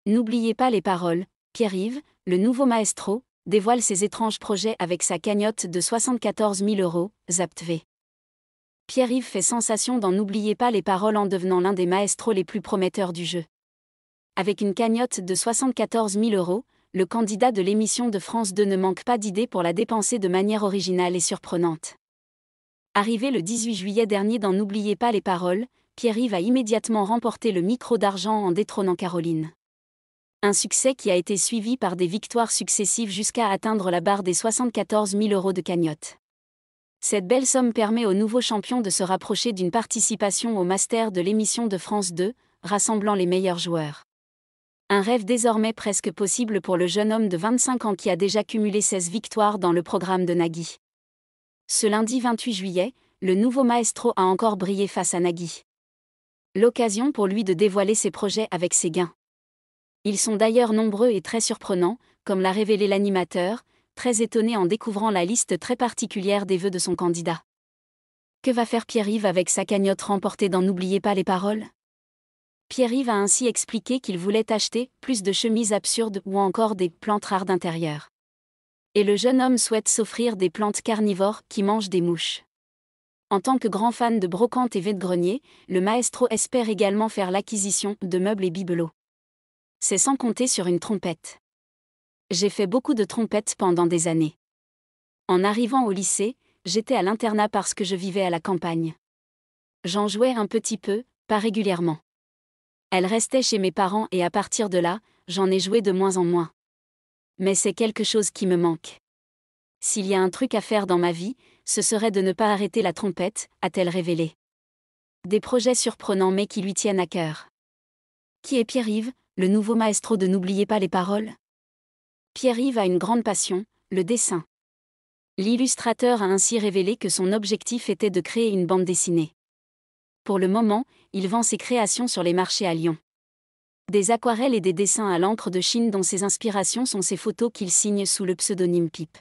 N'oubliez pas les paroles. Pierre-Yves, le nouveau maestro, dévoile ses étranges projets avec sa cagnotte de 74 000 €, ZapTV. Pierre-Yves fait sensation dans N'oubliez pas les paroles en devenant l'un des maestros les plus prometteurs du jeu. Avec une cagnotte de 74 000 €, le candidat de l'émission de France 2 ne manque pas d'idées pour la dépenser de manière originale et surprenante. Arrivé le 18 juillet dernier dans N'oubliez pas les paroles, Pierre-Yves a immédiatement remporté le micro d'argent en détrônant Caroline. Un succès qui a été suivi par des victoires successives jusqu'à atteindre la barre des 74 000 € de cagnotte. Cette belle somme permet au nouveau champion de se rapprocher d'une participation au Master de l'émission de France 2, rassemblant les meilleurs joueurs. Un rêve désormais presque possible pour le jeune homme de 25 ans qui a déjà cumulé 16 victoires dans le programme de Nagui. Ce lundi 28 juillet, le nouveau maestro a encore brillé face à Nagui. L'occasion pour lui de dévoiler ses projets avec ses gains. Ils sont d'ailleurs nombreux et très surprenants, comme l'a révélé l'animateur, très étonné en découvrant la liste très particulière des vœux de son candidat. Que va faire Pierre-Yves avec sa cagnotte remportée dans N'oubliez pas les paroles ? Pierre-Yves a ainsi expliqué qu'il voulait acheter plus de chemises absurdes ou encore des plantes rares d'intérieur. Et le jeune homme souhaite s'offrir des plantes carnivores qui mangent des mouches. En tant que grand fan de brocante et vide-grenier, le maestro espère également faire l'acquisition de meubles et bibelots. C'est sans compter sur une trompette. J'ai fait beaucoup de trompettes pendant des années. En arrivant au lycée, j'étais à l'internat parce que je vivais à la campagne. J'en jouais un petit peu, pas régulièrement. Elle restait chez mes parents et à partir de là, j'en ai joué de moins en moins. Mais c'est quelque chose qui me manque. S'il y a un truc à faire dans ma vie, ce serait de ne pas arrêter la trompette, a-t-elle révélé. Des projets surprenants mais qui lui tiennent à cœur. Qui est Pierre-Yves, le nouveau maestro de N'oubliez pas les paroles ? Pierre-Yves a une grande passion, le dessin. L'illustrateur a ainsi révélé que son objectif était de créer une bande dessinée. Pour le moment, il vend ses créations sur les marchés à Lyon. Des aquarelles et des dessins à l'encre de Chine dont ses inspirations sont ses photos qu'il signe sous le pseudonyme Pipe.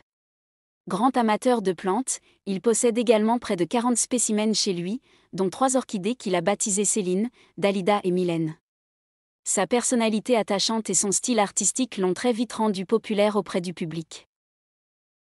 Grand amateur de plantes, il possède également près de 40 spécimens chez lui, dont 3 orchidées qu'il a baptisées Céline, Dalida et Mylène. Sa personnalité attachante et son style artistique l'ont très vite rendu populaire auprès du public.